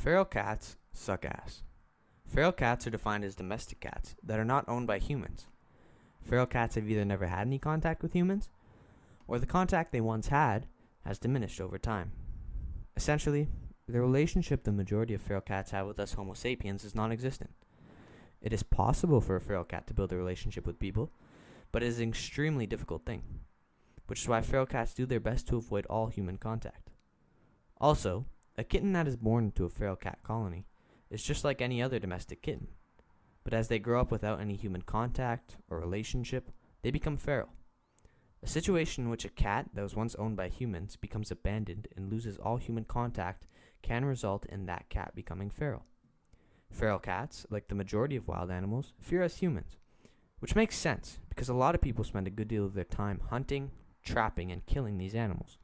Feral cats suck ass. Feral cats are defined as domestic cats that are not owned by humans. Feral cats have either never had any contact with humans, or the contact they once had has diminished over time. Essentially, the relationship the majority of feral cats have with us Homo sapiens is non-existent. It is possible for a feral cat to build a relationship with people, but it is an extremely difficult thing, which is why feral cats do their best to avoid all human contact. Also, a kitten that is born into a feral cat colony is just like any other domestic kitten, but as they grow up without any human contact or relationship, they become feral. A situation in which a cat that was once owned by humans becomes abandoned and loses all human contact can result in that cat becoming feral. Feral cats, like the majority of wild animals, fear us humans, which makes sense because a lot of people spend a good deal of their time hunting, trapping, and killing these animals,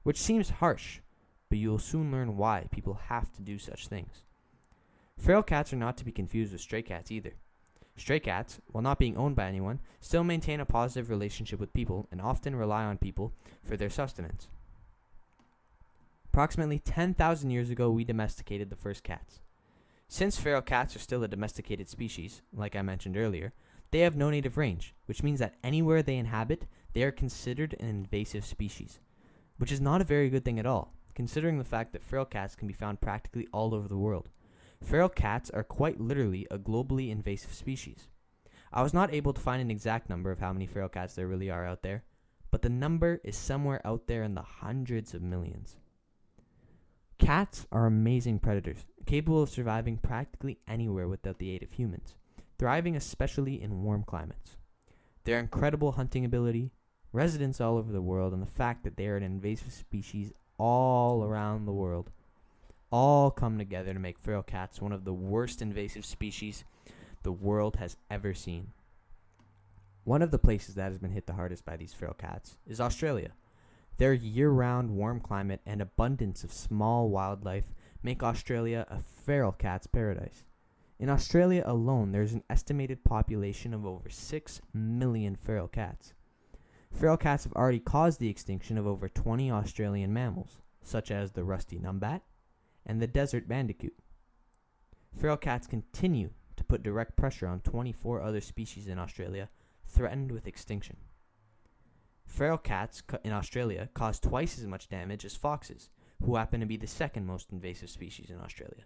which seems harsh, but you will soon learn why people have to do such things. Feral cats are not to be confused with stray cats either. Stray cats, while not being owned by anyone, still maintain a positive relationship with people and often rely on people for their sustenance. Approximately 10,000 years ago, we domesticated the first cats. Since feral cats are still a domesticated species, like I mentioned earlier, they have no native range, which means that anywhere they inhabit, they are considered an invasive species, which is not a very good thing at all, considering the fact that feral cats can be found practically all over the world. Feral cats are quite literally a globally invasive species. I was not able to find an exact number of how many feral cats there really are out there, but the number is somewhere out there in the hundreds of millions. Cats are amazing predators, capable of surviving practically anywhere without the aid of humans, thriving especially in warm climates. Their incredible hunting ability, residence all over the world, and the fact that they are an invasive species all around the world all come together to make feral cats one of the worst invasive species the world has ever seen. One of the places that has been hit the hardest by these feral cats is Australia. Their year-round warm climate and abundance of small wildlife make Australia a feral cat's paradise. In Australia alone, there's an estimated population of over 6 million feral cats. Feral cats have already caused the extinction of over 20 Australian mammals, such as the rusty numbat and the desert bandicoot. Feral cats continue to put direct pressure on 24 other species in Australia threatened with extinction. Feral cats in Australia cause twice as much damage as foxes, who happen to be the second most invasive species in Australia.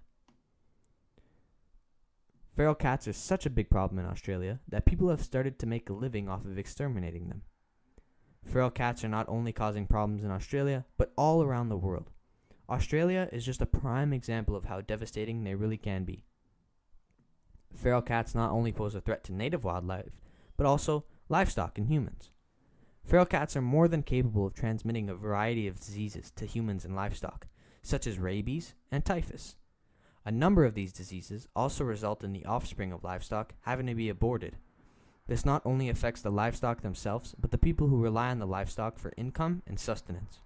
Feral cats are such a big problem in Australia that people have started to make a living off of exterminating them. Feral cats are not only causing problems in Australia, but all around the world. Australia is just a prime example of how devastating they really can be. Feral cats not only pose a threat to native wildlife, but also livestock and humans. Feral cats are more than capable of transmitting a variety of diseases to humans and livestock, such as rabies and typhus. A number of these diseases also result in the offspring of livestock having to be aborted. This not only affects the livestock themselves, but the people who rely on the livestock for income and sustenance.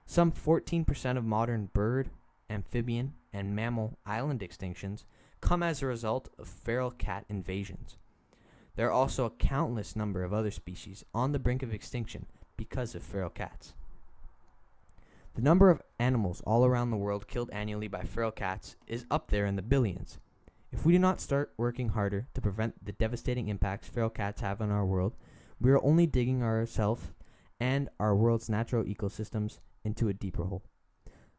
Some 14% of modern bird, amphibian, and mammal island extinctions come as a result of feral cat invasions. There are also a countless number of other species on the brink of extinction because of feral cats. The number of animals all around the world killed annually by feral cats is up there in the billions. If we do not start working harder to prevent the devastating impacts feral cats have on our world, we are only digging ourselves and our world's natural ecosystems into a deeper hole.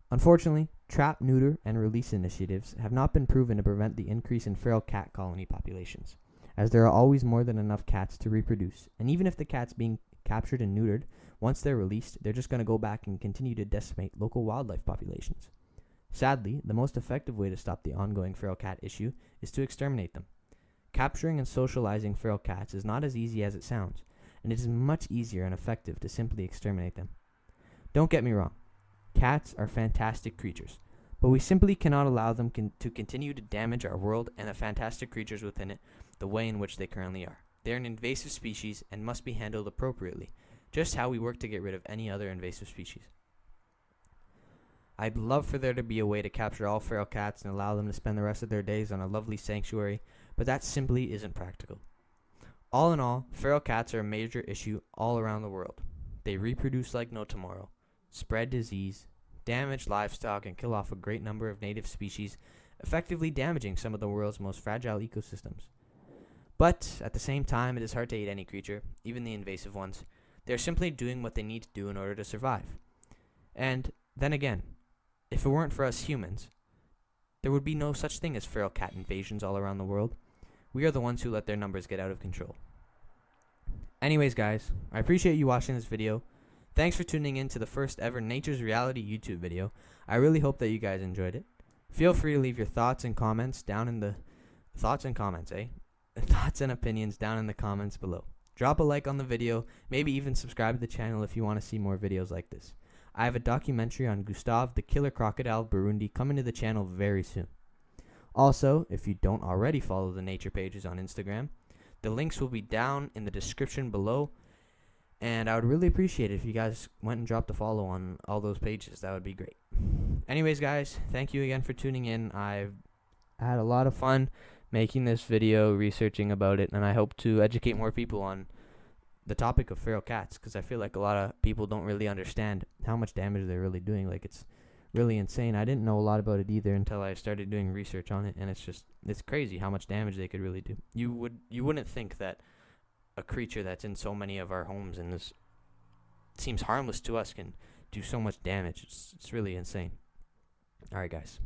Unfortunately, trap, neuter, and release initiatives have not been proven to prevent the increase in feral cat colony populations, as there are always more than enough cats to reproduce, and even if the cats being captured and neutered, once they're released, they're just going to go back and continue to decimate local wildlife populations. Sadly, the most effective way to stop the ongoing feral cat issue is to exterminate them. Capturing and socializing feral cats is not as easy as it sounds, and it is much easier and effective to simply exterminate them. Don't get me wrong, cats are fantastic creatures, but we simply cannot allow them to continue to damage our world and the fantastic creatures within it the way in which they currently are. They are an invasive species and must be handled appropriately, just how we work to get rid of any other invasive species. I'd love for there to be a way to capture all feral cats and allow them to spend the rest of their days on a lovely sanctuary, but that simply isn't practical. All in all, feral cats are a major issue all around the world. They reproduce like no tomorrow, spread disease, damage livestock and kill off a great number of native species, effectively damaging some of the world's most fragile ecosystems. But at the same time, it is hard to eat any creature, even the invasive ones. They are simply doing what they need to do in order to survive. And then again, if it weren't for us humans, there would be no such thing as feral cat invasions all around the world. We are the ones who let their numbers get out of control. Anyways, guys, I appreciate you watching this video. Thanks for tuning in to the first ever Nature's Reality YouTube video. I really hope that you guys enjoyed it. Feel free to leave your thoughts and comments down in the thoughts and opinions down in the comments below. Drop a like on the video, maybe even subscribe to the channel if you want to see more videos like this. I have a documentary on Gustave the killer crocodile of Burundi coming to the channel very soon. Also, if you don't already follow the nature pages on Instagram, the links will be down in the description below, and I would really appreciate it if you guys went and dropped a follow on all those pages. That would be great. Anyways, guys, thank you again for tuning in. I've had a lot of fun making this video, researching about it, and I hope to educate more people on the topic of feral cats, because I feel like a lot of people don't really understand how much damage they're really doing. Like, it's really insane. I didn't know a lot about it either until I started doing research on it, and it's crazy how much damage they could really do. You wouldn't think that a creature that's in so many of our homes and this seems harmless to us can do so much damage. It's really insane. All right, guys.